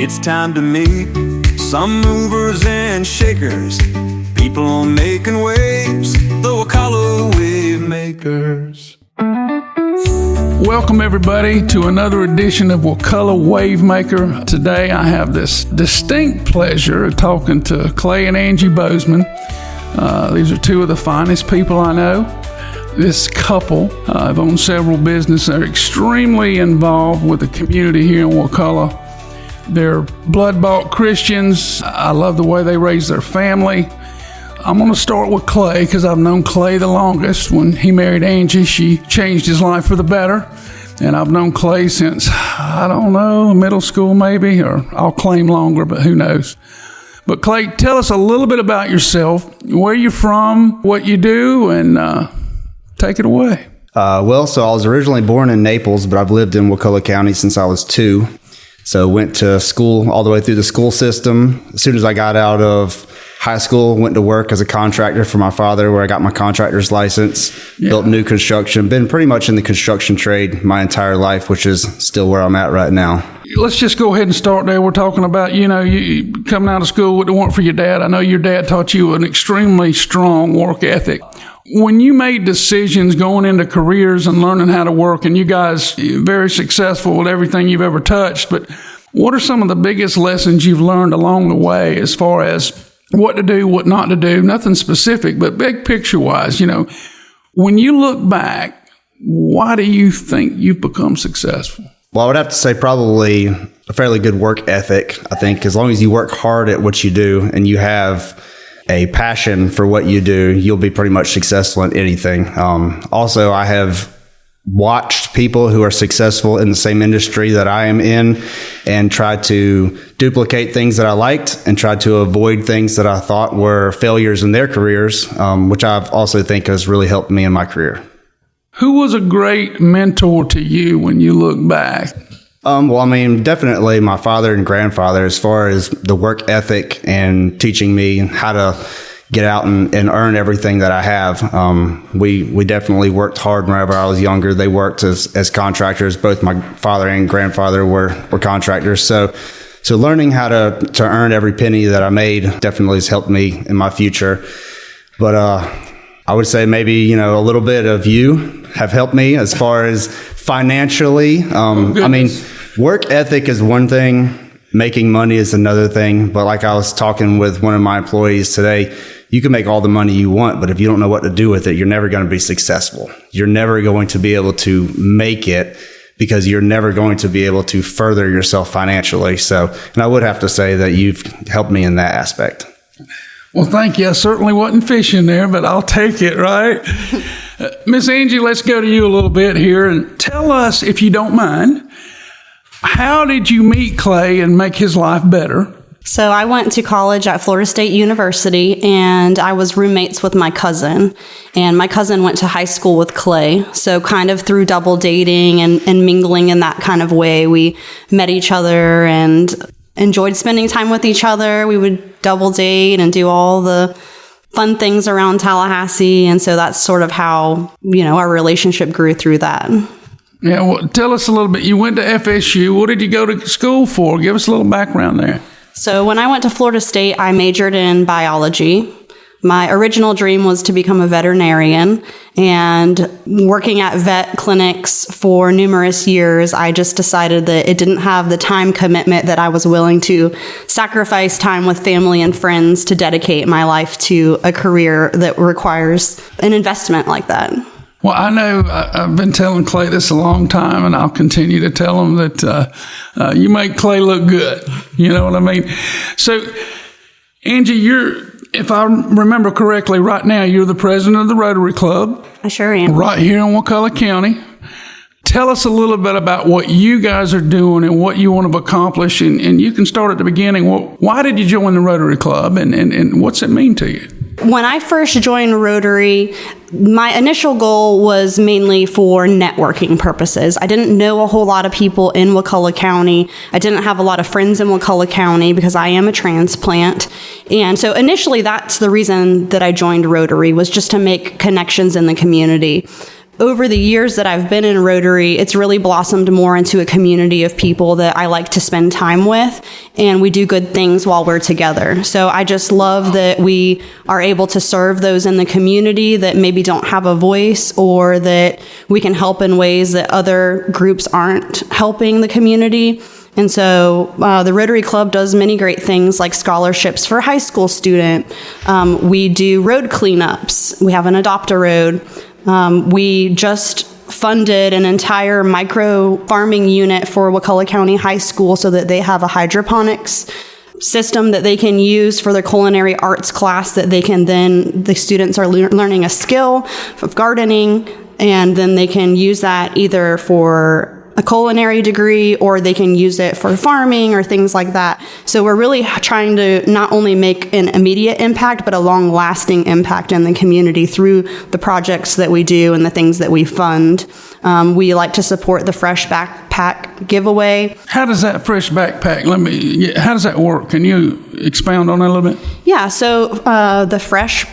It's time to meet some movers and shakers, people making waves, the Wakulla WaveMakers. Welcome everybody to another edition of Wakulla WaveMaker. Today I have this distinct pleasure of talking to Clay and Angie Bozeman. These are two of the finest people I know. This couple have owned several businesses. They're extremely involved with the community here in Wakulla. They're blood-bought Christians. I love the way they raise their family. I'm going to start with Clay because I've known Clay the longest. When he married Angie, she changed his life for the better. And I've known Clay since, I don't know, middle school maybe, or I'll claim longer, but who knows. But Clay, tell us a little bit about yourself, where you're from, what you do, and take it away. So I was originally born in Naples, but I've lived in Wakulla County since I was 2. So went to school all the way through the school system. As soon as I got out of high school, went to work as a contractor for my father, where I got my contractor's license, built new construction, been pretty much in the construction trade my entire life, which is still where I'm at right now. Let's just go ahead and start there. We're talking about, you coming out of school with the work for your dad. I know your dad taught you an extremely strong work ethic. When you made decisions going into careers and learning how to work, and you guys very successful with everything you've ever touched, but what are some of the biggest lessons you've learned along the way as far as what to do, what not to do? Nothing specific, but big picture wise, when you look back, why do you think you've become successful? Well, I would have to say probably a fairly good work ethic. I think as long as you work hard at what you do and you have a passion for what you do, you'll be pretty much successful in anything. Also, I have watched people who are successful in the same industry that I am in and tried to duplicate things that I liked and tried to avoid things that I thought were failures in their careers, which I also think has really helped me in my career. Who was a great mentor to you when you look back? Definitely my father and grandfather, as far as the work ethic and teaching me how to get out and earn everything that I have. We definitely worked hard whenever I was younger. They worked as contractors. Both my father and grandfather were contractors. So learning how to earn every penny that I made definitely has helped me in my future. But I would say maybe, a little bit of you have helped me as far as financially. Work ethic is one thing, making money is another thing. But like I was talking with one of my employees today, you can make all the money you want, but if you don't know what to do with it, you're never going to be successful. You're never going to be able to make it because you're never going to be able to further yourself financially. And I would have to say that you've helped me in that aspect. Well, thank you. I certainly wasn't fishing there, but I'll take it, right? Miss Angie, let's go to you a little bit here and tell us, if you don't mind, how did you meet Clay and make his life better? So I went to college at Florida State University, and I was roommates with my cousin. And my cousin went to high school with Clay. So kind of through double dating and mingling in that kind of way, we met each other and enjoyed spending time with each other. We would double date and do all the fun things around Tallahassee. And so that's sort of how, our relationship grew through that. Yeah, well, tell us a little bit. You went to FSU. What did you go to school for? Give us a little background there. So when I went to Florida State, I majored in biology. My original dream was to become a veterinarian, and working at vet clinics for numerous years, I just decided that it didn't have the time commitment that I was willing to sacrifice time with family and friends to dedicate my life to a career that requires an investment like that. Well, I know I've been telling Clay this a long time, and I'll continue to tell him that you make Clay look good. You know what I mean? So, Angie, if I remember correctly, right now you're the president of the Rotary Club. I sure am. Right here in Wakulla County. Tell us a little bit about what you guys are doing and what you want to accomplish. And you can start at the beginning. Why did you join the Rotary Club, and what's it mean to you? When I first joined Rotary, my initial goal was mainly for networking purposes. I didn't know a whole lot of people in Wakulla County. I didn't have a lot of friends in Wakulla County because I am a transplant. And so initially that's the reason that I joined Rotary, was just to make connections in the community. over the years that I've been in Rotary, it's really blossomed more into a community of people that I like to spend time with, and we do good things while we're together. So I just love that we are able to serve those in the community that maybe don't have a voice, or that we can help in ways that other groups aren't helping the community. And so the Rotary Club does many great things like scholarships for high school student. We do road cleanups. We have an Adopt-A-Road. We just funded an entire micro farming unit for Wakulla County High School so that they have a hydroponics system that they can use for their culinary arts class, that they can then, the students are learning a skill of gardening, and then they can use that either for a culinary degree, or they can use it for farming or things like that. So we're really trying to not only make an immediate impact, but a long-lasting impact in the community through the projects that we do and the things that we fund. We like to support the Fresh Backpack giveaway. How does that Fresh Backpack, how does that work? Can you expound on that a little bit? Yeah, so the Fresh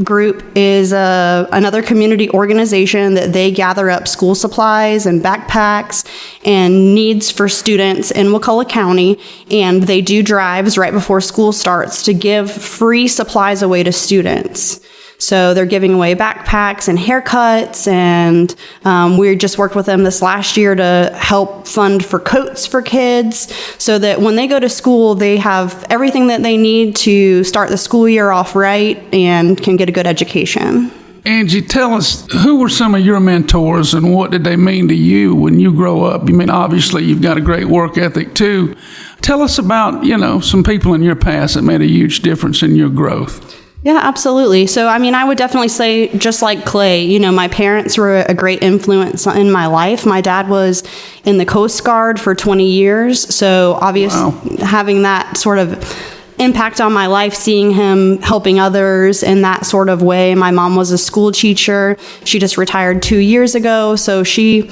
Group is another community organization that they gather up school supplies and backpacks and needs for students in Wakulla County, and they do drives right before school starts to give free supplies away to students. So they're giving away backpacks and haircuts, and we just worked with them this last year to help fund for coats for kids so that when they go to school, they have everything that they need to start the school year off right and can get a good education. Angie, tell us, who were some of your mentors and what did they mean to you when you grow up? You mean, obviously, you've got a great work ethic too. Tell us about, some people in your past that made a huge difference in your growth. Yeah, absolutely. So, I would definitely say, just like Clay, my parents were a great influence in my life. My dad was in the Coast Guard for 20 years. So, obviously, having that sort of impact on my life, seeing him helping others in that sort of way. My mom was a school teacher. She just retired 2 years ago. So she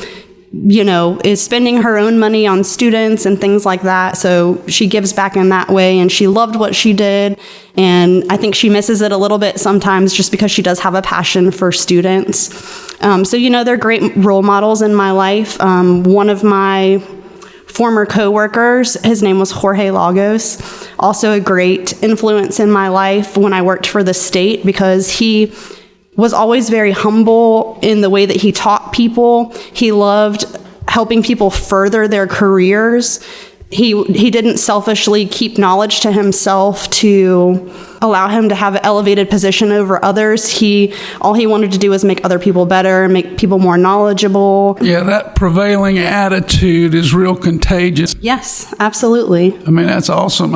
is spending her own money on students and things like that. So she gives back in that way, and she loved what she did. And I think she misses it a little bit sometimes just because she does have a passion for students. So, they're great role models in my life. One of my former coworkers, his name was Jorge Lagos, also a great influence in my life when I worked for the state, because he was always very humble in the way that he taught people. He loved helping people further their careers. He didn't selfishly keep knowledge to himself to allow him to have an elevated position over others. All he wanted to do was make other people better, make people more knowledgeable. Yeah, that prevailing attitude is real contagious. Yes, absolutely. That's awesome.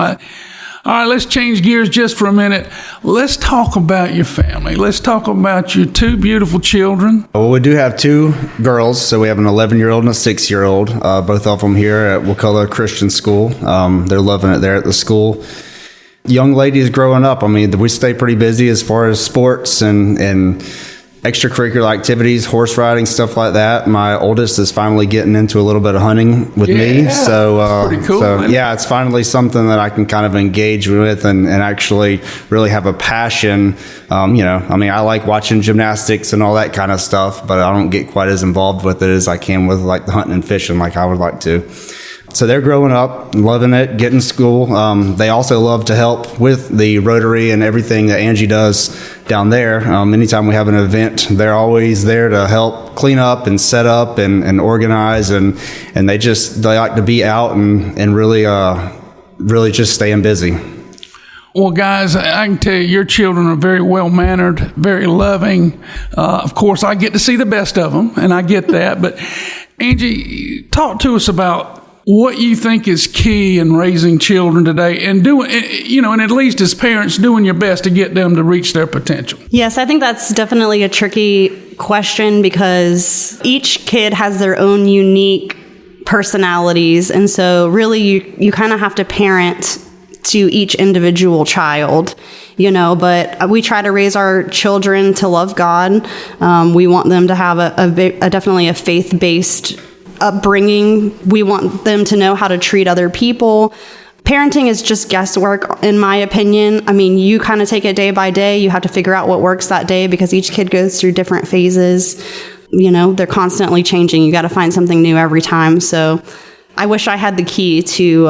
All right, let's change gears just for a minute. Let's talk about your family. Let's talk about your two beautiful children. Well, we do have two girls. So we have an 11-year-old and a 6-year-old, both of them here at Wakulla Christian School. They're loving it there at the school. Young ladies growing up, we stay pretty busy as far as sports and extracurricular activities, horse riding, stuff like that. My oldest is finally getting into a little bit of hunting with me. So, pretty cool, it's finally something that I can kind of engage with and actually really have a passion. I like watching gymnastics and all that kind of stuff, but I don't get quite as involved with it as I can with like the hunting and fishing like I would like to. So they're growing up, loving it, getting to school. They also love to help with the Rotary and everything that Angie does down there. Anytime we have an event, they're always there to help clean up and set up and organize. And they like to be out and really just staying busy. Well, guys, I can tell you, your children are very well-mannered, very loving. Of course, I get to see the best of them, and I get that. But Angie, talk to us about what you think is key in raising children today and doing, and at least as parents, doing your best to get them to reach their potential. Yes, I think that's definitely a tricky question because each kid has their own unique personalities. And so really you kind of have to parent to each individual child, but we try to raise our children to love God. We want them to have definitely a faith-based upbringing. We want them to know how to treat other people. Parenting is just guesswork, in my opinion. You kind of take it day by day. You have to figure out what works that day because each kid goes through different phases. they're constantly changing. You got to find something new every time. So I wish I had the key to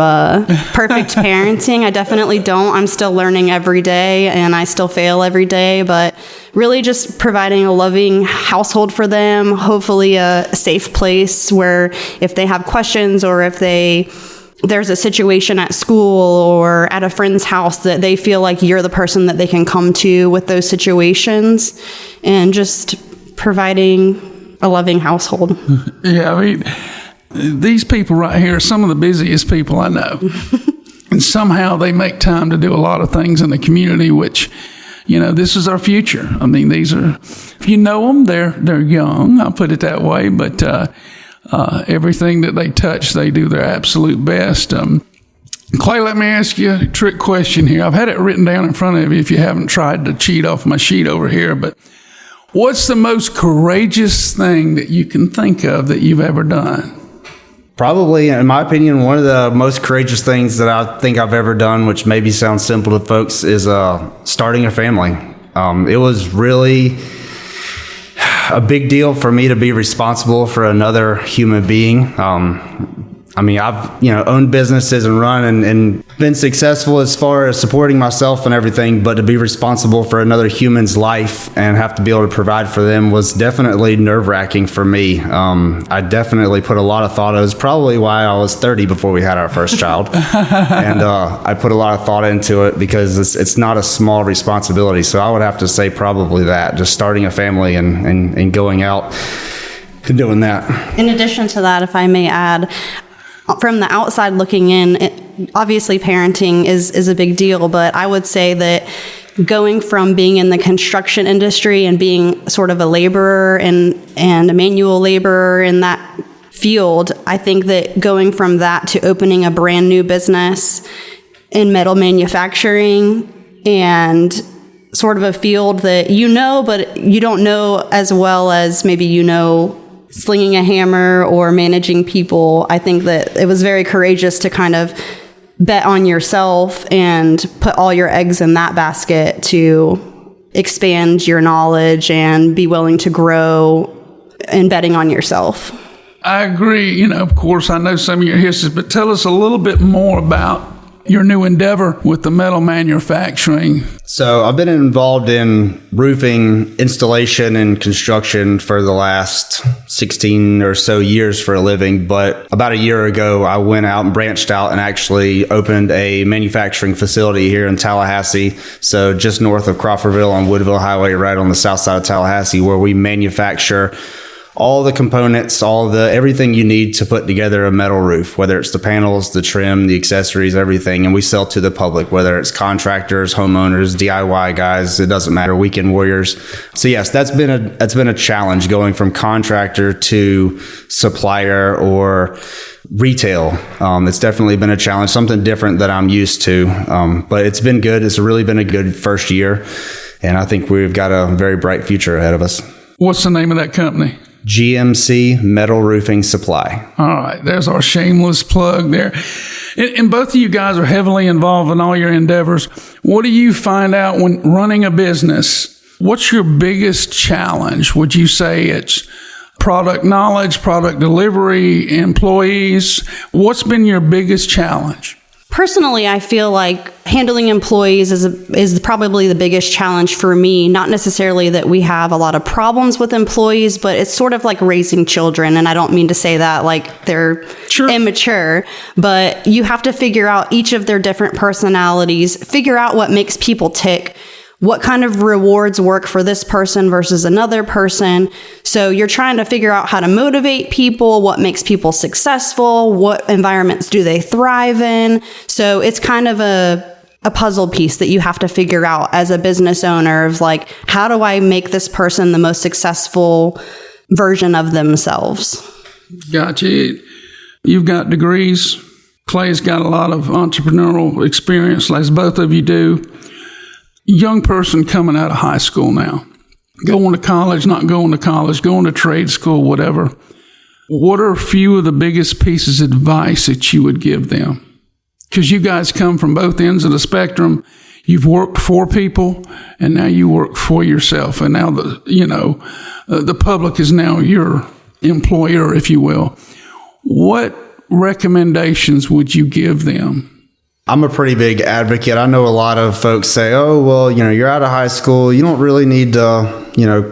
perfect parenting. I definitely don't. I'm still learning every day, and I still fail every day, but really just providing a loving household for them, hopefully a safe place where if they have questions or if there's a situation at school or at a friend's house, that they feel like you're the person that they can come to with those situations, and just providing a loving household. Yeah, I mean, these people right here are some of the busiest people I know. And somehow they make time to do a lot of things in the community, which, this is our future. I mean, these are, if you know them, they're young, I'll put it that way, but everything that they touch, they do their absolute best. Clay, let me ask you a trick question here. I've had it written down in front of you if you haven't tried to cheat off my sheet over here, but what's the most courageous thing that you can think of that you've ever done? Probably, in my opinion, one of the most courageous things that I think I've ever done, which maybe sounds simple to folks, is starting a family. It was really a big deal for me to be responsible for another human being. I've owned businesses and run and been successful as far as supporting myself and everything, but to be responsible for another human's life and have to be able to provide for them was definitely nerve-wracking for me. I definitely put a lot of thought. It was probably why I was 30 before we had our first child. And I put a lot of thought into it because it's not a small responsibility. So I would have to say probably that, just starting a family and going out and doing that. In addition to that, if I may add, from the outside looking in, obviously parenting is a big deal, but I would say that going from being in the construction industry and being sort of a laborer and a manual laborer in that field, I think that going from that to opening a brand new business in metal manufacturing and sort of a field that but you don't know as well as maybe slinging a hammer or managing people, I think that it was very courageous to kind of bet on yourself and put all your eggs in that basket to expand your knowledge and be willing to grow and betting on yourself. I agree. Of course, I know some of your histories, but tell us a little bit more about your new endeavor with the metal manufacturing. So I've been involved in roofing, installation, and construction for the last 16 or so years for a living. But about a year ago, I went out and branched out and actually opened a manufacturing facility here in Tallahassee. So just north of Crawfordville on Woodville Highway, right on the south side of Tallahassee, where we manufacture all the components, everything you need to put together a metal roof, whether it's the panels, the trim, the accessories, everything. And we sell to the public, whether it's contractors, homeowners, DIY guys, it doesn't matter, weekend warriors. So yes, that's been a challenge going from contractor to supplier or retail. It's definitely been a challenge, something different that I'm used to. But it's been good. It's really been a good first year. And I think we've got a very bright future ahead of us. What's the name of that company? GMC Metal Roofing Supply. All right, there's our shameless plug there. And both of you guys are heavily involved in all your endeavors. What do you find out when running a business? What's your biggest challenge? Would you say it's product knowledge, product delivery, employees? What's been your biggest challenge? Personally, I feel like handling employees is probably the biggest challenge for me. Not necessarily that we have a lot of problems with employees, but it's sort of like raising children. And I don't mean to say that like they're immature, but you have to figure out each of their different personalities, figure out what makes people tick, what kind of rewards work for this person versus another person. So you're trying to figure out how to motivate people, what makes people successful, what environments do they thrive in. So it's kind of a puzzle piece that you have to figure out as a business owner of like, how do I make this person the most successful version of themselves? Gotcha. You've got degrees. Clay's got a lot of entrepreneurial experience, as both of you do. Young person coming out of high school now, going to college, not going to college, going to trade school, whatever. What are a few of the biggest pieces of advice that you would give them? Because you guys come from both ends of the spectrum. You've worked for people, and now you work for yourself. And now the public is now your employer, if you will. What recommendations would you give them? I'm a pretty big advocate. I know a lot of folks say, oh, well, you're out of high school. You don't really need to,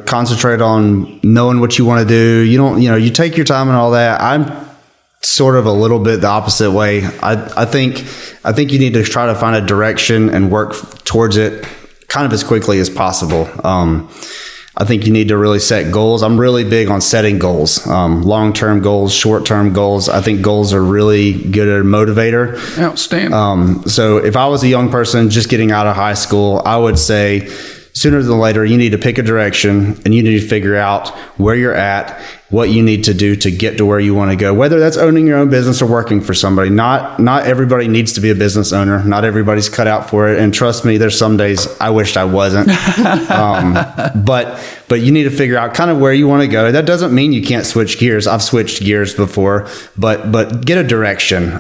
concentrate on knowing what you want to do. You don't, you take your time and all that. I'm sort of a little bit the opposite way. I think you need to try to find a direction and work towards it kind of as quickly as possible. I think you need to really set goals. I'm really big on setting goals, long-term goals, short-term goals. I think goals are really good at a motivator. Outstanding. So if I was a young person just getting out of high school, I would say sooner than later, you need to pick a direction and you need to figure out where you're at, what you need to do to get to where you want to go, whether that's owning your own business or working for somebody. Not everybody needs to be a business owner. Not everybody's cut out for it. And trust me, there's some days I wished I wasn't. But you need to figure out kind of where you want to go. That doesn't mean you can't switch gears. I've switched gears before, but get a direction.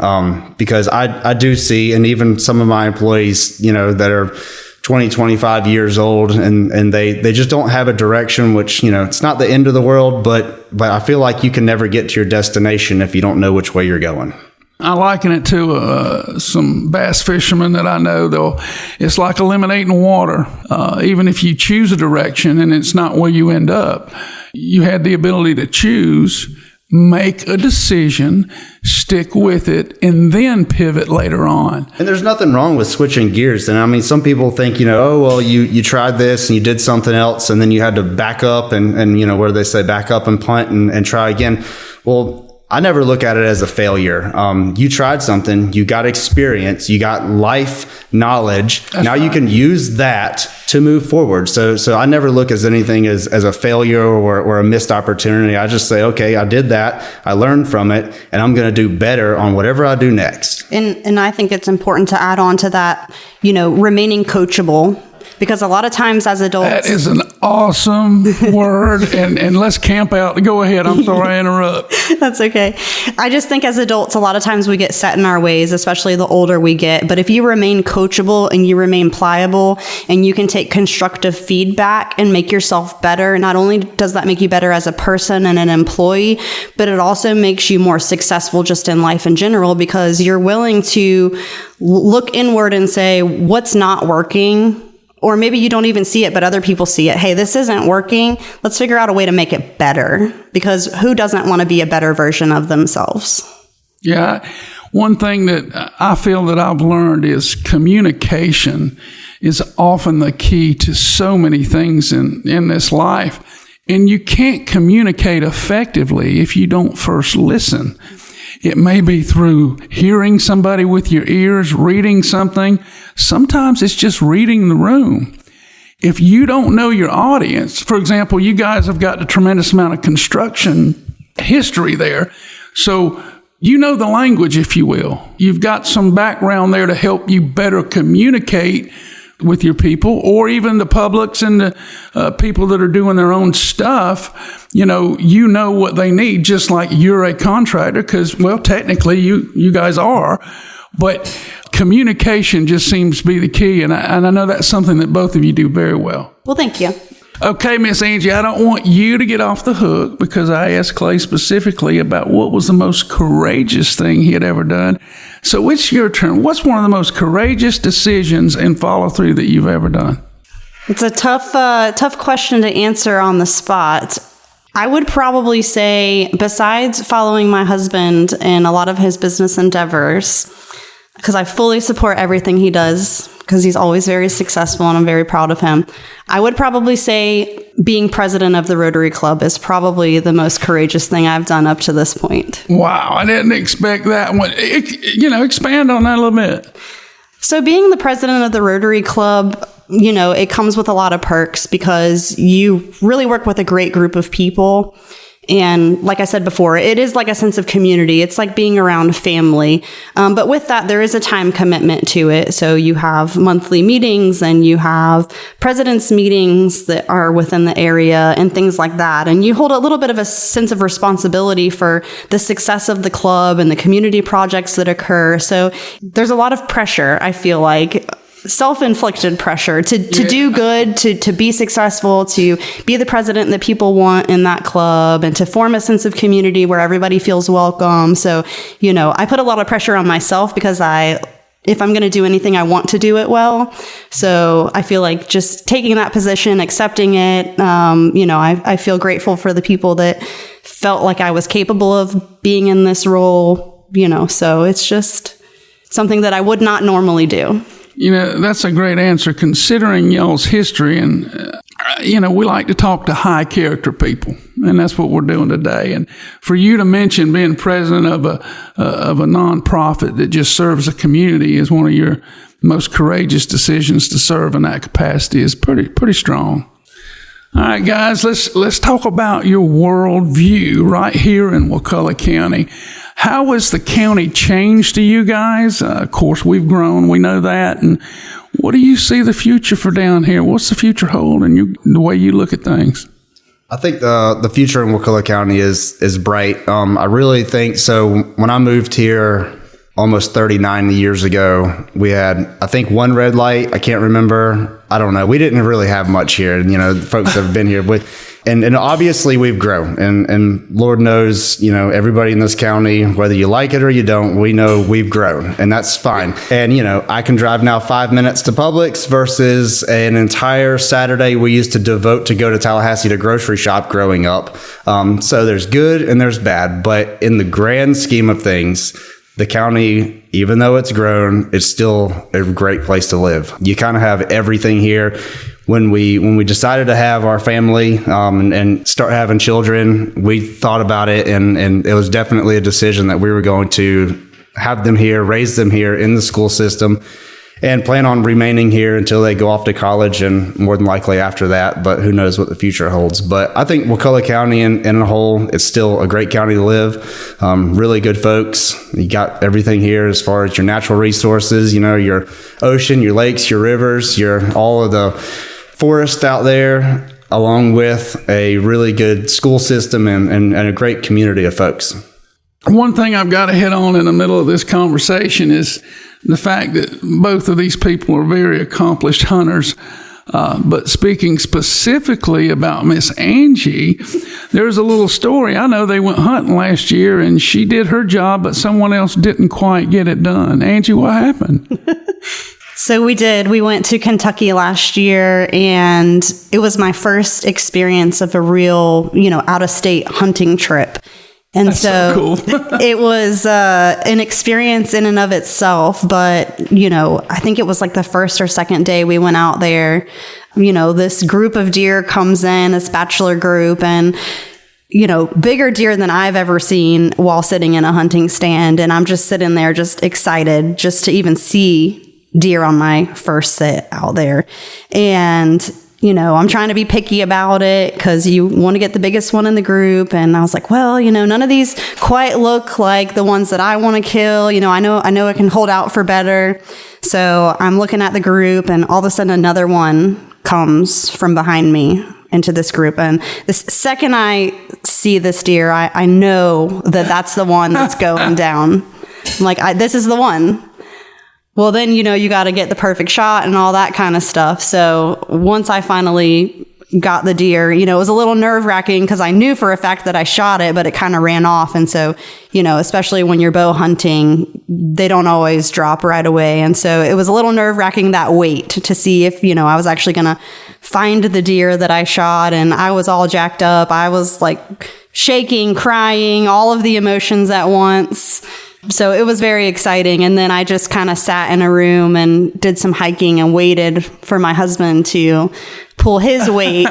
Because I do see, and even some of my employees, that are 20, 25 years old and they just don't have a direction, which, it's not the end of the world, but I feel like you can never get to your destination if you don't know which way you're going. I liken it to some bass fishermen that I know. It's like eliminating water. Even if you choose a direction and it's not where you end up, you had the ability to choose, make a decision, stick with it, and then pivot later on. And there's nothing wrong with switching gears. And I mean, some people think, oh, well, you tried this and you did something else and then you had to back up and what do they say, back up and punt and try again. Well, I never look at it as a failure. You tried something, you got experience, you got life knowledge. That's now right. You can use that to move forward. So I never look at anything as a failure or a missed opportunity. I just say, okay, I did that. I learned from it and I'm going to do better on whatever I do next. And I think it's important to add on to that, remaining coachable. Because a lot of times as adults... That is an awesome word. And let's camp out. Go ahead. I'm sorry I interrupt. That's okay. I just think as adults, a lot of times we get set in our ways, especially the older we get. But if you remain coachable and you remain pliable and you can take constructive feedback and make yourself better, not only does that make you better as a person and an employee, but it also makes you more successful just in life in general because you're willing to look inward and say, what's not working? Or maybe you don't even see it, but other people see it. Hey, this isn't working. Let's figure out a way to make it better because who doesn't want to be a better version of themselves? Yeah. One thing that I feel that I've learned is communication is often the key to so many things in this life. And you can't communicate effectively if you don't first listen. It may be through hearing somebody with your ears, reading something. Sometimes it's just reading the room. If you don't know your audience, for example, you guys have got a tremendous amount of construction history there. So you know the language, if you will. You've got some background there to help you better communicate with your people or even the publics and the people that are doing their own stuff. You know what they need, just like you're a contractor because, well, technically you guys are. But communication just seems to be the key. And I know that's something that both of you do very well. Well, thank you. Okay, Miss Angie, I don't want you to get off the hook because I asked Clay specifically about what was the most courageous thing he had ever done. So it's your turn. What's one of the most courageous decisions and follow through that you've ever done? It's a tough question to answer on the spot. I would probably say, besides following my husband in a lot of his business endeavors, because I fully support everything he does, because he's always very successful and I'm very proud of him. I would probably say being president of the Rotary Club is probably the most courageous thing I've done up to this point. Wow, I didn't expect that one. Expand on that a little bit. So being the president of the Rotary Club, it comes with a lot of perks because you really work with a great group of people. And like I said before, it is like a sense of community. It's like being around family. But with that, there is a time commitment to it. So you have monthly meetings and you have president's meetings that are within the area and things like that. And you hold a little bit of a sense of responsibility for the success of the club and the community projects that occur. So there's a lot of pressure, I feel like, self-inflicted pressure to do good, to be successful, to be the president that people want in that club, and to form a sense of community where everybody feels welcome. So, I put a lot of pressure on myself because if I'm going to do anything, I want to do it well. So I feel like just taking that position, accepting it, I feel grateful for the people that felt like I was capable of being in this role, so it's just something that I would not normally do. That's a great answer considering y'all's history. And, we like to talk to high character people, and that's what we're doing today. And for you to mention being president of a nonprofit that just serves a community is one of your most courageous decisions to serve in that capacity is pretty strong. All right, guys, let's talk about your worldview right here in Wakulla County. How has the county changed to you guys? Of course, we've grown. We know that. And what do you see the future for down here? What's the future hold in the way you look at things? I think the future in Wakulla County is bright. I really think so. When I moved here almost 39 years ago, we had, I think, one red light. I can't remember. I don't know. We didn't really have much here. Folks have been here with. And obviously we've grown, and Lord knows, everybody in this county, whether you like it or you don't, we know we've grown, and that's fine. And, I can drive now 5 minutes to Publix versus an entire Saturday we used to devote to go to Tallahassee to grocery shop growing up. So there's good and there's bad, but in the grand scheme of things, the county, even though it's grown, it's still a great place to live. You kind of have everything here. When we decided to have our family and start having children, we thought about it, and it was definitely a decision that we were going to have them here, raise them here in the school system, and plan on remaining here until they go off to college, and more than likely after that. But who knows what the future holds. But I think Wakulla County in a whole, it's still a great county to live. Really good folks. You got everything here as far as your natural resources, your ocean, your lakes, your rivers, all of the forest out there, along with a really good school system and a great community of folks. One thing I've got to hit on in the middle of this conversation is the fact that both of these people are very accomplished hunters. But speaking specifically about Miss Angie, there's a little story. I know they went hunting last year and she did her job, but someone else didn't quite get it done. Angie, what happened? So we did. We went to Kentucky last year, and it was my first experience of a real, out-of-state hunting trip. And That's so cool. It was an experience in and of itself. But, I think it was like the first or second day we went out there. This group of deer comes in, this bachelor group, and bigger deer than I've ever seen while sitting in a hunting stand. And I'm just sitting there just excited just to even see deer on my first sit out there. And, I'm trying to be picky about it because you want to get the biggest one in the group. And I was like, well, none of these quite look like the ones that I want to kill. I know I can hold out for better. So I'm looking at the group, and all of a sudden another one comes from behind me into this group. And the second I see this deer, I know that that's the one that's going down. I'm like, this is the one. Well, then, you got to get the perfect shot and all that kind of stuff. So once I finally got the deer, it was a little nerve wracking because I knew for a fact that I shot it, but it kind of ran off. And so, especially when you're bow hunting, they don't always drop right away. And so it was a little nerve wracking, that wait to see if, I was actually going to find the deer that I shot. And I was all jacked up. I was like shaking, crying, all of the emotions at once. So it was very exciting. And then I just kind of sat in a room and did some hiking and waited for my husband to pull his weight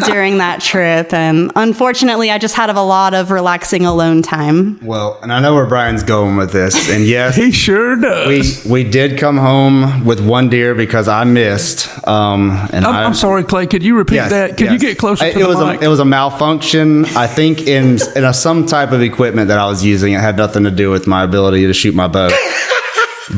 during that trip. And unfortunately, I just had a lot of relaxing alone time. Well, and I know where Brian's going with this. And yes, he sure does. We did come home with one deer because I missed. I'm sorry, Clay. Could you repeat that? Could you get closer to the mic? It was a malfunction, I think, in some type of equipment that I was using. It had nothing to do with my ability to shoot my bow.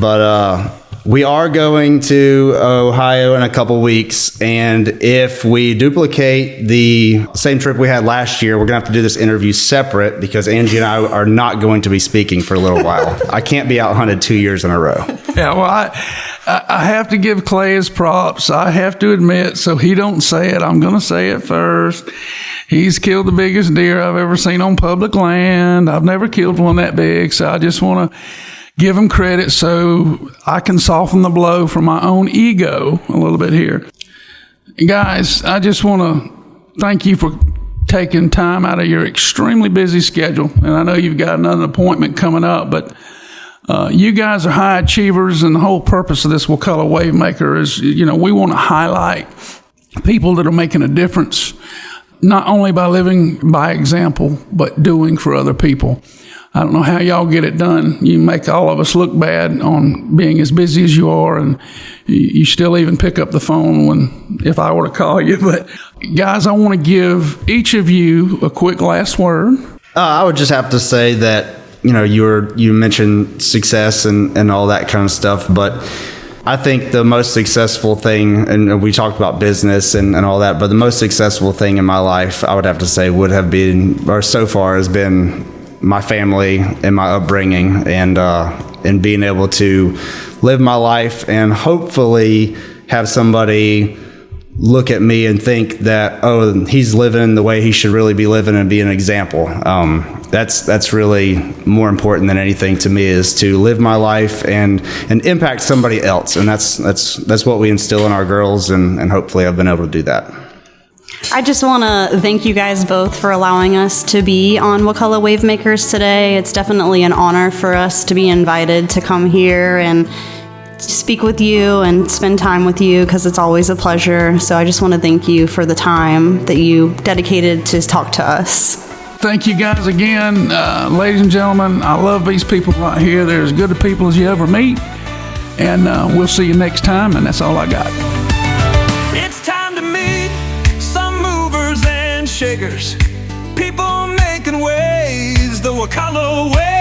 But we are going to Ohio in a couple weeks, and if we duplicate the same trip we had last year, we're going to have to do this interview separate because Angie and I are not going to be speaking for a little while. I can't be out hunted 2 years in a row. Yeah, well, I have to give Clay his props. I have to admit, so he don't say it, I'm going to say it first. He's killed the biggest deer I've ever seen on public land. I've never killed one that big, so I just want to give him credit so I can soften the blow for my own ego a little bit here. Guys, I just want to thank you for taking time out of your extremely busy schedule. And I know you've got another appointment coming up, but you guys are high achievers, and the whole purpose of this Wakulla WaveMaker is, we want to highlight people that are making a difference, not only by living by example, but doing for other people. I don't know how y'all get it done. You make all of us look bad on being as busy as you are, and you still even pick up the phone if I were to call you. But guys, I want to give each of you a quick last word. I would just have to say that, you mentioned success and all that kind of stuff, but I think the most successful thing, and we talked about business and all that, but the most successful thing in my life, I would have to say, would have been, or so far has been, my family and my upbringing, and being able to live my life and hopefully have somebody look at me and think that, oh, he's living the way he should really be living and be an example. That's really more important than anything to me, is to live my life and impact somebody else. And that's what we instill in our girls, and hopefully I've been able to do that. I just want to thank you guys both for allowing us to be on Wakulla WaveMakers today. It's definitely an honor for us to be invited to come here and speak with you and spend time with you, because it's always a pleasure. So I just want to thank you for the time that you dedicated to talk to us. Thank you guys again. Ladies and gentlemen, I love these people right here. They're as good a people as you ever meet. And we'll see you next time, and that's all I got. It's time to meet some movers and shakers, people making waves the Wakulla way.